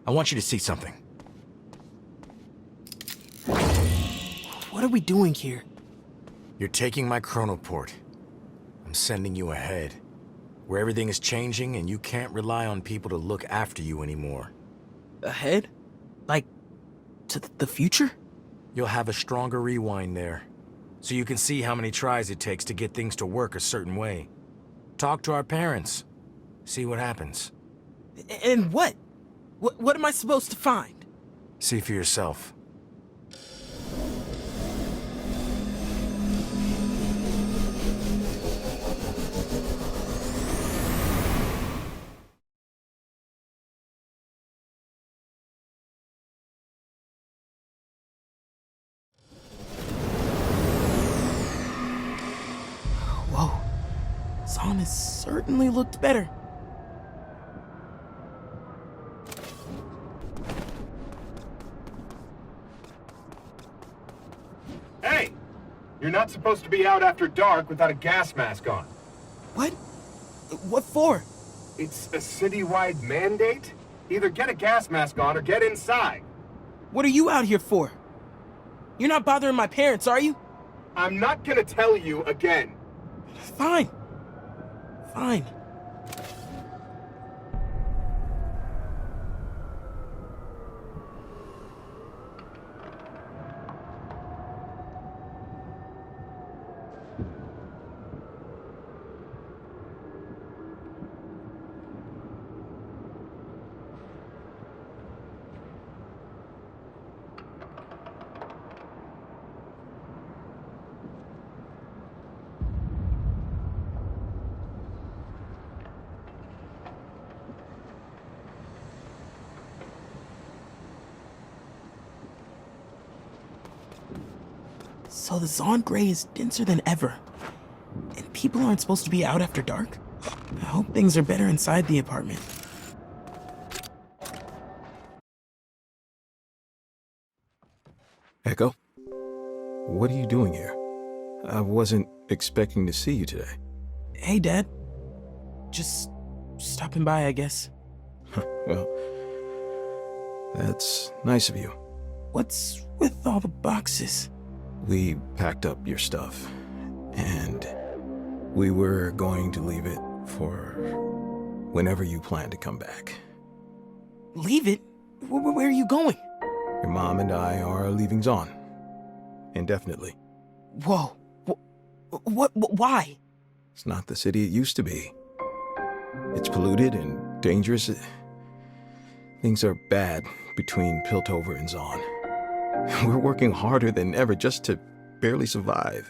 I want you to see something. What are we doing here? You're taking my chronoport. I'm sending you ahead, where everything is changing and you can't rely on people to look after you anymore. Ahead? Like, to the future? You'll have a stronger rewind there, so you can see how many tries it takes to get things to work a certain way. Talk to our parents. See what happens. And what? What am I supposed to find? See for yourself. Whoa. Zahn has certainly looked better. Hey! You're not supposed to be out after dark without a gas mask on. What? What for? It's a citywide mandate? Either get a gas mask on or get inside. What are you out here for? You're not bothering my parents, are you? I'm not gonna tell you again. Fine. Fine. So the Zahn Gray is denser than ever. And people aren't supposed to be out after dark? I hope things are better inside the apartment. Ekko? What are you doing here? I wasn't expecting to see you today. Hey, Dad. Just stopping by, I guess. Well, that's nice of you. What's with all the boxes? We packed up your stuff, and we were going to leave it for whenever you plan to come back. Leave it? Where are you going? Your mom and I are leaving Zahn. Indefinitely. Whoa. Why? It's not the city it used to be. It's polluted and dangerous. Things are bad between Piltover and Zahn. We're working harder than ever just to barely survive.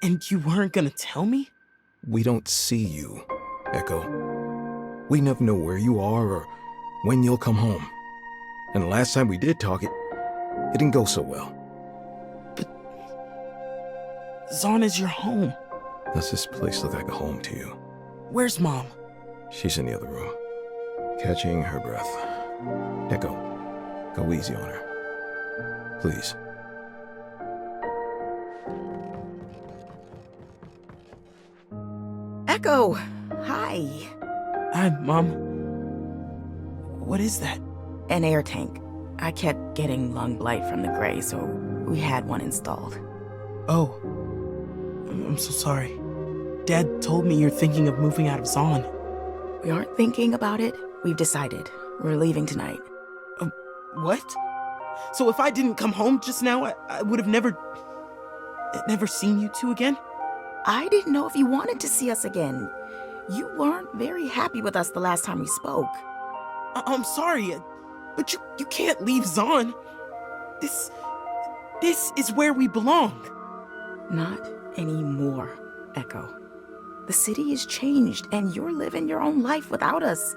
And you weren't gonna tell me? We don't see you, Ekko. We never know where you are or when you'll come home. And the last time we did talk, it didn't go so well. But Zahn is your home. Does this place look like a home to you? Where's Mom? She's in the other room, catching her breath. Ekko, go easy on her. Please. Ekko! Hi. Hi, Mom. What is that? An air tank. I kept getting lung blight from the Gray, so we had one installed. Oh. I'm so sorry. Dad told me you're thinking of moving out of Zahn. We aren't thinking about it. We've decided. We're leaving tonight. What? So if I didn't come home just now, I would have never seen you two again? I didn't know if you wanted to see us again. You weren't very happy with us the last time we spoke. I'm sorry, but you can't leave Zahn. This is where we belong. Not anymore, Ekko. The city has changed, and you're living your own life without us.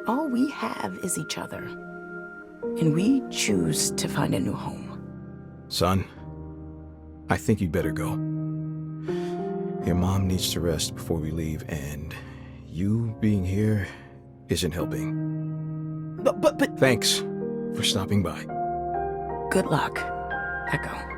All we have is each other. And we choose to find a new home. Son, I think you'd better go. Your mom needs to rest before we leave, and you being here isn't helping. But... Thanks for stopping by. Good luck, Ekko.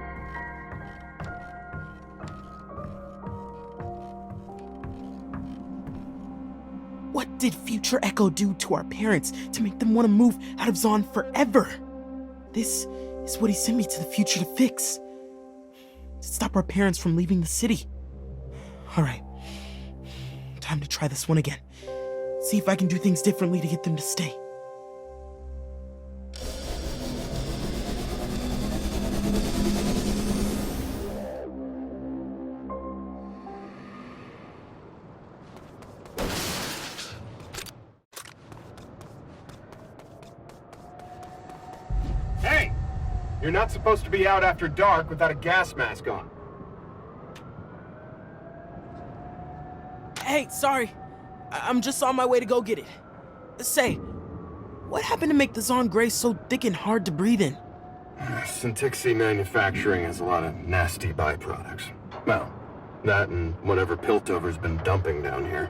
What did future Ekko do to our parents to make them want to move out of Zon forever? This is what he sent me to the future to fix. To stop our parents from leaving the city. Alright. Time to try this one again. See if I can do things differently to get them to stay. Hey! You're not supposed to be out after dark without a gas mask on. Hey, sorry. I'm just on my way to go get it. Say, what happened to make the Zon Grey so thick and hard to breathe in? Syntixi manufacturing has a lot of nasty byproducts. Well, that and whatever Piltover's been dumping down here.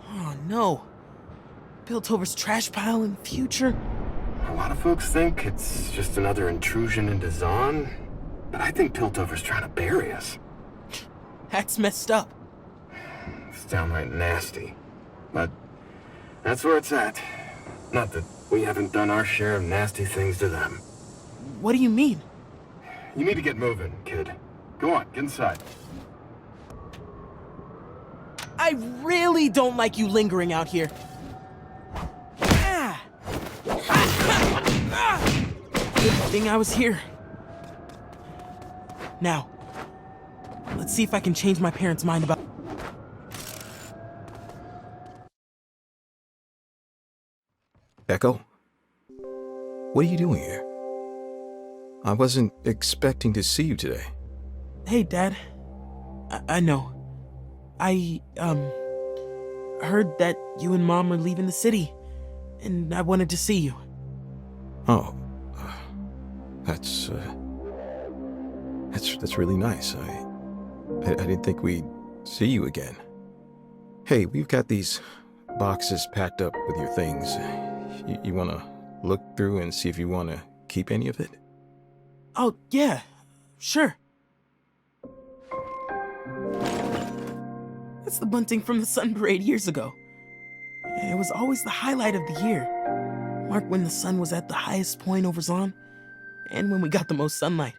Oh no. Piltover's trash pile in the future? A lot of folks think it's just another intrusion into Zon, but I think Piltover's trying to bury us. That's messed up. It's downright nasty. But that's where it's at. Not that we haven't done our share of nasty things to them. What do you mean? You need to get moving, kid. Go on, get inside. I really don't like you lingering out here. Ah! Good thing I was here. Now, let's see if I can change my parents' mind about... Ekko? What are you doing here? I wasn't expecting to see you today. Hey, Dad. I know. I heard that you and Mom are leaving the city, and I wanted to see you. Oh, that's really nice. I didn't think we'd see you again. Hey, we've got these boxes packed up with your things. You want to look through and see if you want to keep any of it? Oh, yeah. Sure. That's the bunting from the sun parade years ago. It was always the highlight of the year. Marked when the sun was at the highest point over Zon, and when we got the most sunlight.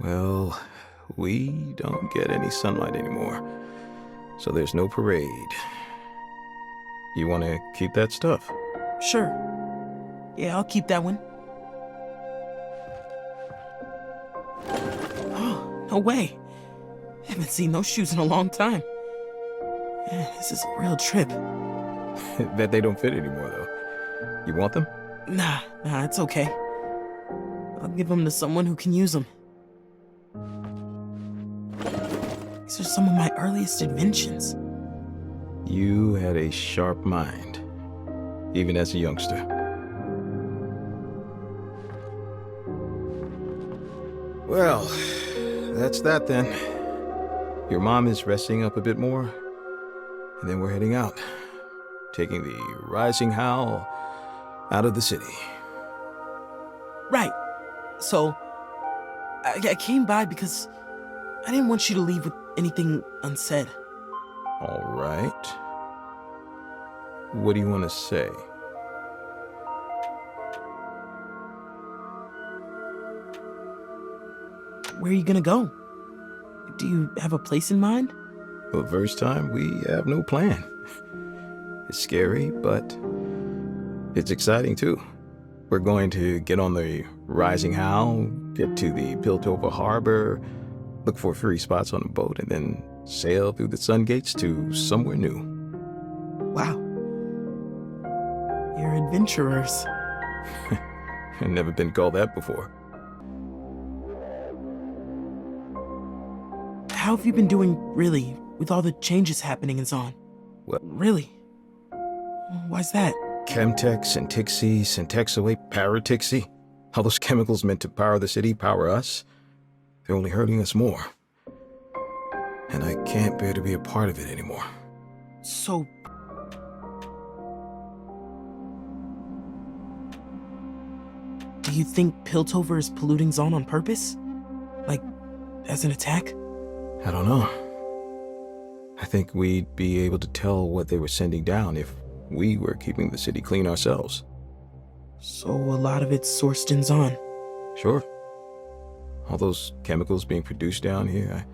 Well, we don't get any sunlight anymore, so there's no parade. You want to keep that stuff? Sure. Yeah, I'll keep that one. Oh, no way. Haven't seen those shoes in a long time. Man, this is a real trip. That they don't fit anymore, though. You want them? Nah, it's okay. I'll give them to someone who can use them. These are some of my earliest inventions. You had a sharp mind, even as a youngster. Well, that's that then. Your mom is resting up a bit more, and then we're heading out, taking the Rising Howl out of the city. Right. So, I came by because I didn't want you to leave with anything unsaid. All right. What do you want to say? Where are you gonna go? Do you have a place in mind? For the first time, we have no plan. It's scary, but it's exciting too. We're going to get on the Rising Howl, get to the Piltover Harbor, look for free spots on a boat, and then sail through the sun gates to somewhere new. Wow. You're adventurers. I've never been called that before. How have you been doing, really, with all the changes happening in Zon? What? Really? Why's that? Chemtech, Syntixi, Syntexaway, Paratixi. All those chemicals meant to power the city power us. They're only hurting us more. And I can't bear to be a part of it anymore. So... do you think Piltover is polluting Zon on purpose? Like, as an attack? I don't know. I think we'd be able to tell what they were sending down if we were keeping the city clean ourselves. So a lot of it's sourced in Zon. Sure. All those chemicals being produced down here,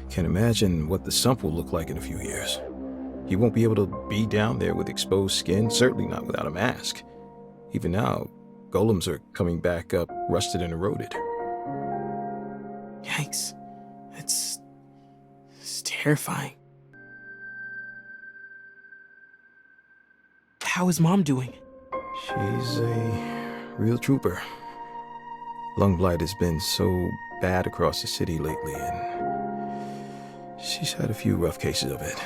I can't imagine what the sump will look like in a few years. You won't be able to be down there with exposed skin, certainly not without a mask. Even now, golems are coming back up rusted and eroded. Yikes. It's terrifying. How is Mom doing? She's a real trooper. Lung blight has been so bad across the city lately, and she's had a few rough cases of it.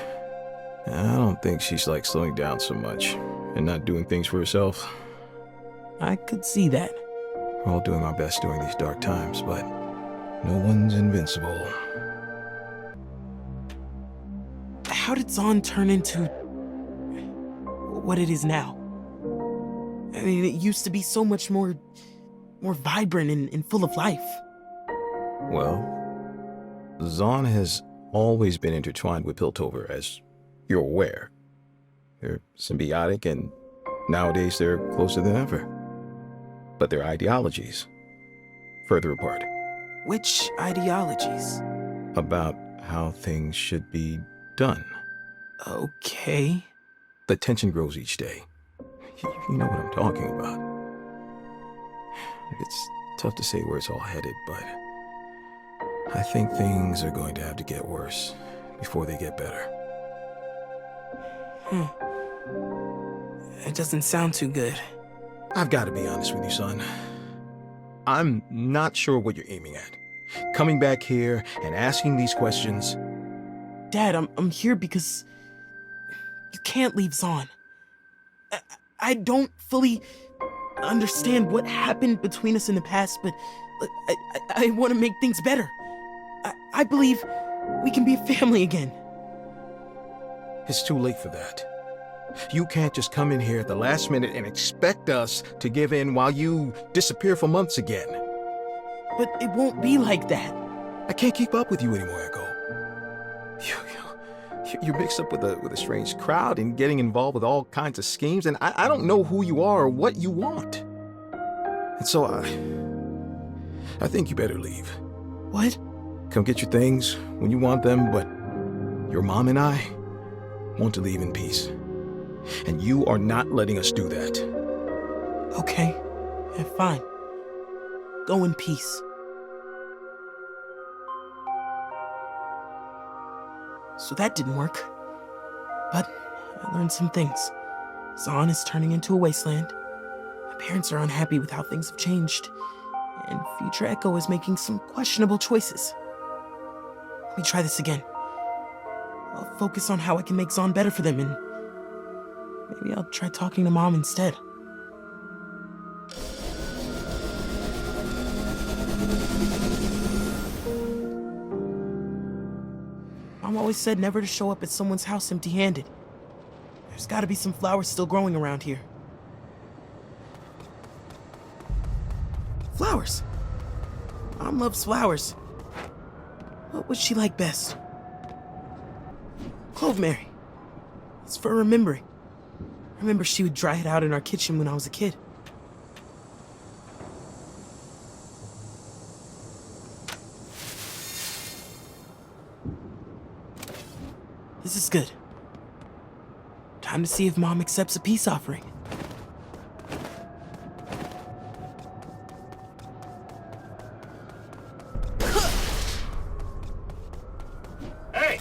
I don't think she's like slowing down so much and not doing things for herself. I could see that. We're all doing our best during these dark times, but no one's invincible. How did Zon turn into what it is now? I mean, it used to be so much more vibrant and full of life. Well, Zon has always been intertwined with Piltover, as you're aware. They're symbiotic, and nowadays they're closer than ever. But their ideologies, further apart. Which ideologies? About how things should be done. Okay. The tension grows each day. You know what I'm talking about. It's tough to say where it's all headed, but I think things are going to have to get worse before they get better. It doesn't sound too good. I've got to be honest with you, son. I'm not sure what you're aiming at. Coming back here and asking these questions. Dad, I'm here because you can't leave Zon. I don't fully understand what happened between us in the past, but I want to make things better. I believe we can be a family again. It's too late for that. You can't just come in here at the last minute and expect us to give in while you disappear for months again. But it won't be like that. I can't keep up with you anymore, Ekko. You're mixed up with a strange crowd and getting involved with all kinds of schemes, and I don't know who you are or what you want. And so I think you better leave. What? Come get your things when you want them, but your mom and I want to leave in peace. And you are not letting us do that. Okay. Yeah, fine. Go in peace. So that didn't work. But I learned some things. Zon is turning into a wasteland. My parents are unhappy with how things have changed. And future Ekko is making some questionable choices. Let me try this again. I'll focus on how I can make Zon better for them, and maybe I'll try talking to Mom instead. Mom always said never to show up at someone's house empty-handed. There's gotta be some flowers still growing around here. Flowers! Mom loves flowers. What would she like best? Cloveberry. It's for remembering. I remember she would dry it out in our kitchen when I was a kid. This is good. Time to see if Mom accepts a peace offering. Hey!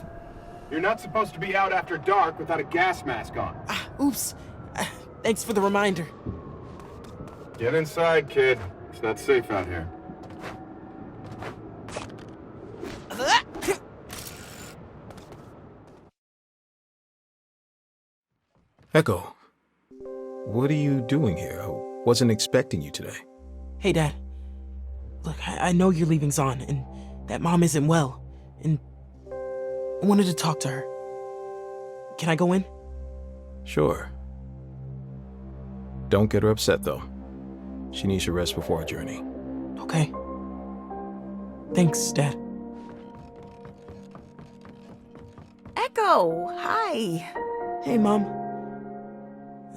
You're not supposed to be out after dark without a gas mask on. Oops. Thanks for the reminder. Get inside, kid. It's not safe out here. Ekko, what are you doing here? I wasn't expecting you today. Hey, Dad. Look, I know you're leaving Zon, and that Mom isn't well, and I wanted to talk to her. Can I go in? Sure. Don't get her upset, though. She needs to rest before our journey. Okay. Thanks, Dad. Ekko, hi. Hey, Mom.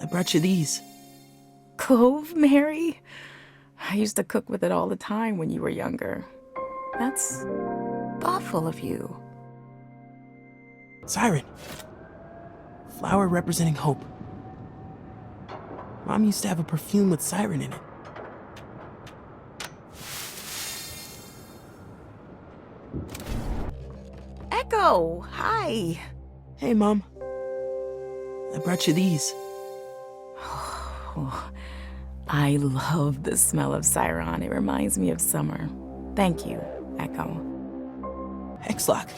I brought you these. Clove, Mary? I used to cook with it all the time when you were younger. That's thoughtful of you. Siren. Flower representing hope. Mom used to have a perfume with siren in it. Ekko, hi. Hey, Mom. I brought you these. Oh, I love the smell of Siron. It reminds me of summer. Thank you, Ekko. Hexlock.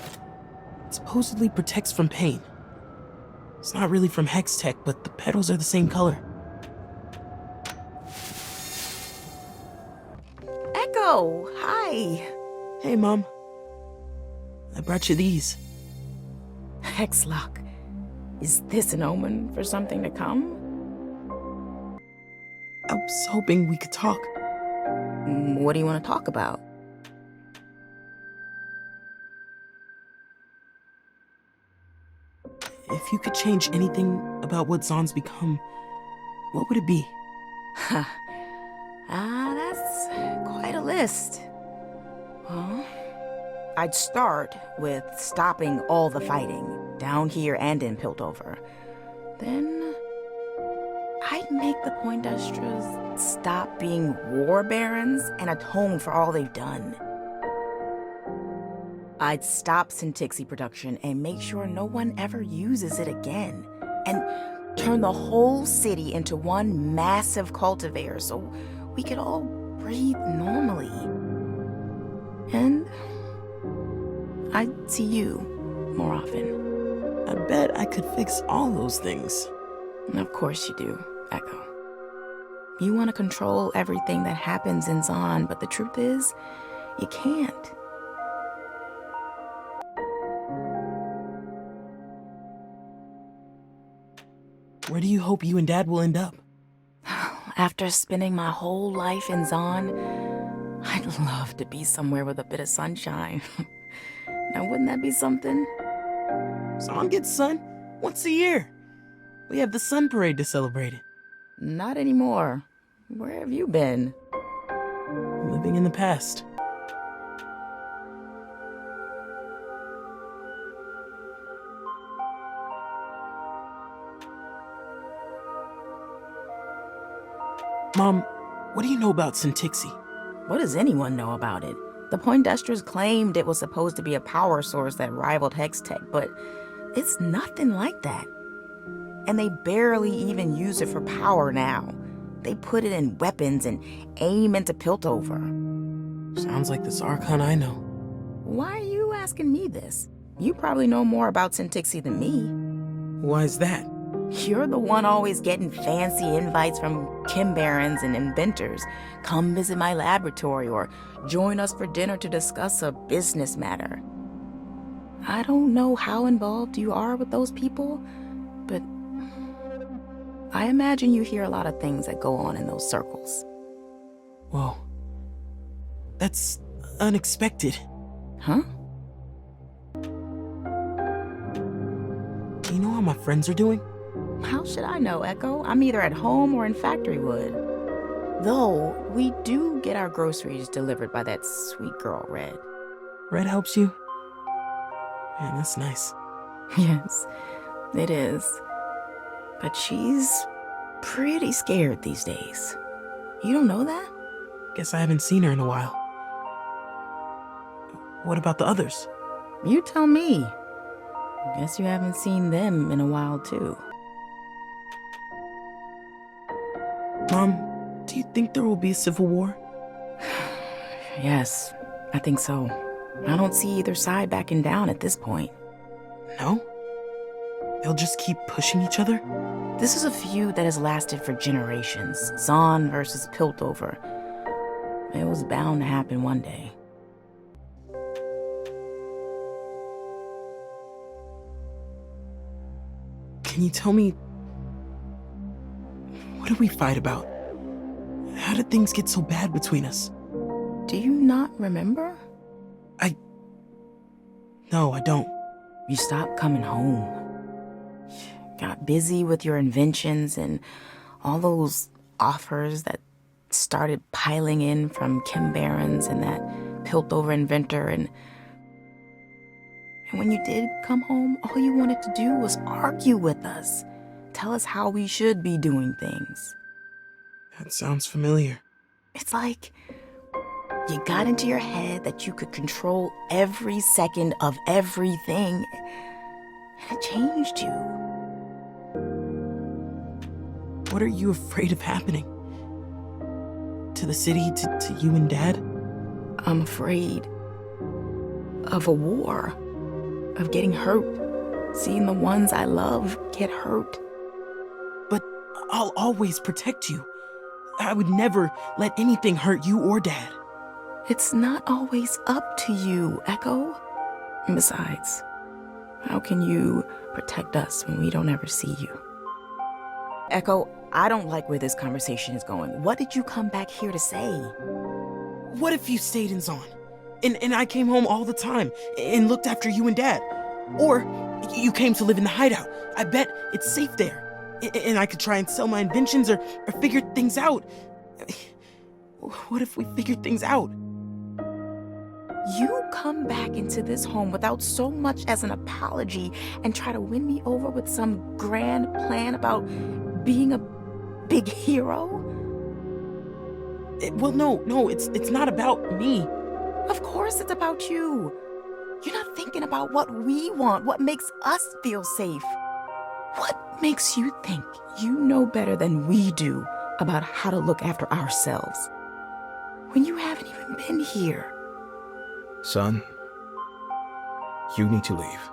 It supposedly protects from pain. It's not really from Hex Tech, but the petals are the same color. Ekko, hi. Hey, Mom. I brought you these. Hexlock. Is this an omen for something to come? I was hoping we could talk. What do you want to talk about? If you could change anything about what Zon's become, what would it be? That's quite a list. Well, I'd start with stopping all the fighting, down here and in Piltover. Then I'd make the Poindexters stop being war barons and atone for all they've done. I'd stop Syntixi production and make sure no one ever uses it again. And turn the whole city into one massive cultivator so we could all breathe normally. And I'd see you more often. I bet I could fix all those things. Of course you do, Ekko. You want to control everything that happens in Zon, but the truth is, you can't. Where do you hope you and Dad will end up? After spending my whole life in Zon, I'd love to be somewhere with a bit of sunshine. Now, wouldn't that be something? Zon gets sun once a year. We have the sun parade to celebrate it. Not anymore. Where have you been? Living in the past. Mom, what do you know about Syntixi? What does anyone know about it? The Poindexters claimed it was supposed to be a power source that rivaled Hex Tech, but it's nothing like that. And they barely even use it for power now. They put it in weapons and aim into Piltover. Sounds like this Archon I know. Why are you asking me this? You probably know more about Syntixi than me. Why is that? You're the one always getting fancy invites from Kimbarons and inventors. Come visit my laboratory or join us for dinner to discuss a business matter. I don't know how involved you are with those people, but I imagine you hear a lot of things that go on in those circles. Whoa. That's unexpected. Huh? Do you know how my friends are doing? How should I know, Ekko? I'm either at home or in Factorywood. Though, we do get our groceries delivered by that sweet girl, Red. Red helps you? Man, that's nice. Yes, it is. But she's pretty scared these days. You don't know that? Guess I haven't seen her in a while. What about the others? You tell me. Guess you haven't seen them in a while, too. Mom, do you think there will be a civil war? Yes, I think so. I don't see either side backing down at this point. No? They'll just keep pushing each other? This is a feud that has lasted for generations. Zon versus Piltover. It was bound to happen one day. Can you tell me... what did we fight about? How did things get so bad between us? Do you not remember? No, I don't. You stopped coming home. Got busy with your inventions and all those offers that started piling in from Kim Barons and that Piltover inventor. And when you did come home, all you wanted to do was argue with us. Tell us how we should be doing things. That sounds familiar. It's like you got into your head that you could control every second of everything, and it changed you. What are you afraid of happening? To the city, to you and Dad? I'm afraid of a war, of getting hurt, seeing the ones I love get hurt. But I'll always protect you. I would never let anything hurt you or Dad. It's not always up to you, Ekko. And besides, how can you protect us when we don't ever see you? Ekko, I don't like where this conversation is going. What did you come back here to say? What if you stayed in Zon? And I came home all the time and looked after you and Dad? Or you came to live in the hideout. I bet it's safe there. And I could try and sell my inventions or figure things out. What if we figured things out? You come back into this home without so much as an apology and try to win me over with some grand plan about being a big hero? Well, no, it's not about me. Of course it's about you. You're not thinking about what we want, what makes us feel safe. What makes you think you know better than we do about how to look after ourselves when you haven't even been here? Son, you need to leave.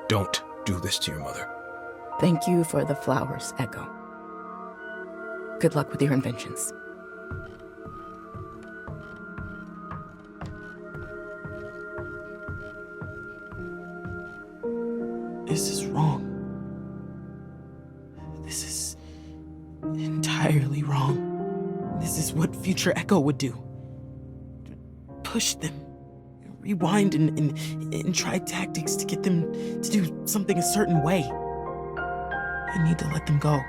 Don't do this to your mother. Thank you for the flowers, Ekko. Good luck with your inventions. This is wrong. This is entirely wrong. This is what future Ekko would do. Push them, rewind and try tactics to get them to do something a certain way. I need to let them go.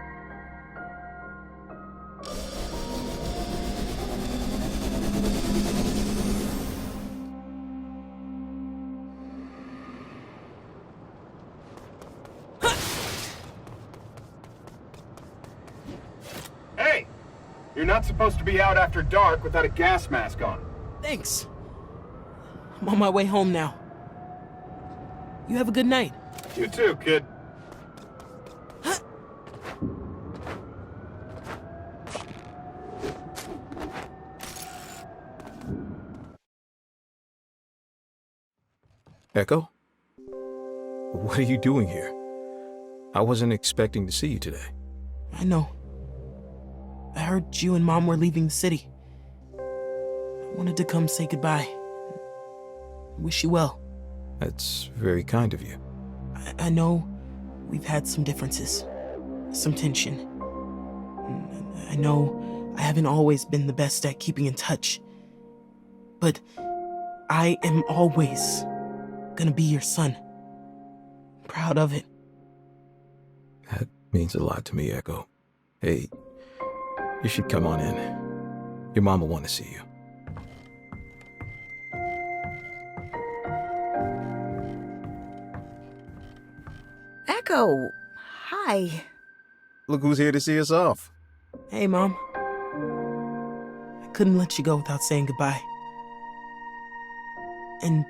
Hey! You're not supposed to be out after dark without a gas mask on. Thanks. I'm on my way home now. You have a good night. You too, kid. Ekko? What are you doing here? I wasn't expecting to see you today. I know. I heard you and Mom were leaving the city. I wanted to come say goodbye. Wish you well. That's very kind of you. I know we've had some differences, some tension. I know I haven't always been the best at keeping in touch. But I am always gonna be your son. Proud of it. That means a lot to me, Ekko. Hey, you should come on in. Your mom will want to see you. Ekko, hi. Look who's here to see us off. Hey, Mom. I couldn't let you go without saying goodbye. And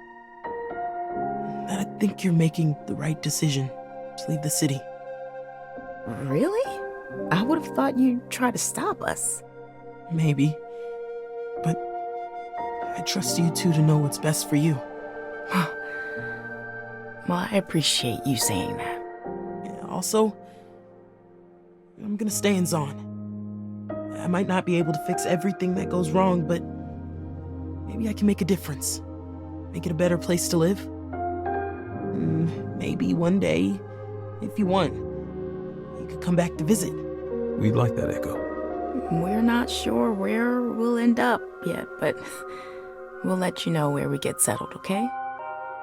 I think you're making the right decision to leave the city. Really? I would have thought you'd try to stop us. Maybe. But I trust you two to know what's best for you. Well, I appreciate you saying that. Also, I'm gonna stay in Zon. I might not be able to fix everything that goes wrong, but maybe I can make a difference. Make it a better place to live. Maybe one day, if you want, you could come back to visit. We'd like that, Ekko. We're not sure where we'll end up yet, but we'll let you know where we get settled, okay?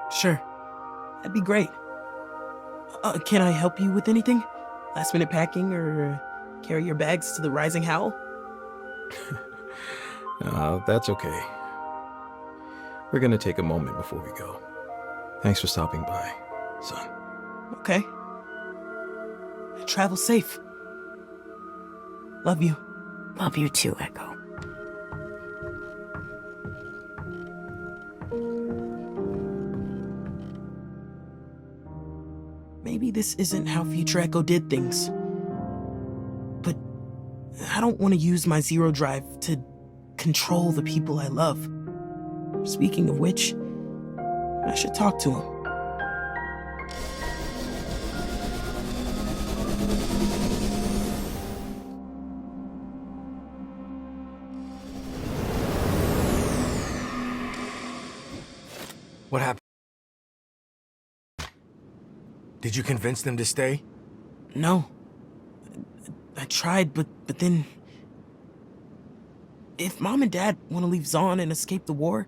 Sure. That'd be great. Can I help you with anything? Last minute packing or carry your bags to the Rising Howl? That's okay. We're gonna take a moment before we go. Thanks for stopping by, son. Okay. Travel safe. Love you. Love you too, Ekko. Maybe this isn't how Future Ekko did things. But I don't want to use my zero drive to control the people I love. Speaking of which, I should talk to him. What happened? Did you convince them to stay? No. I tried, but then... If Mom and Dad want to leave Zon and escape the war,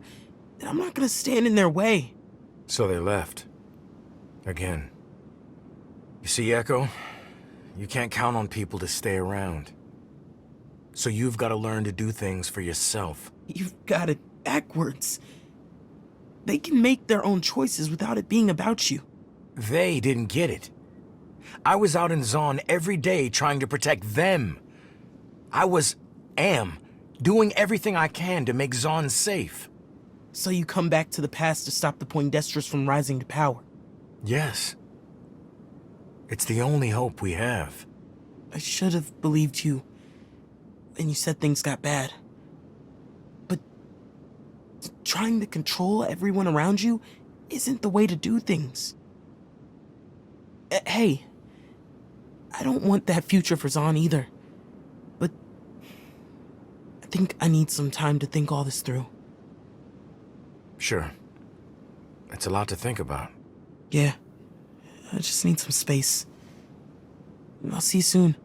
then I'm not gonna stand in their way. So they left. Again. You see, Ekko? You can't count on people to stay around. So you've got to learn to do things for yourself. You've got it backwards. They can make their own choices without it being about you. They didn't get it. I was out in Zon every day trying to protect them. am, doing everything I can to make Zon safe. So you come back to the past to stop the Poindestras from rising to power? Yes. It's the only hope we have. I should have believed you when you said things got bad. But trying to control everyone around you isn't the way to do things. Hey, I don't want that future for Zon either. But I think I need some time to think all this through. Sure. It's a lot to think about. Yeah, I just need some space. I'll see you soon.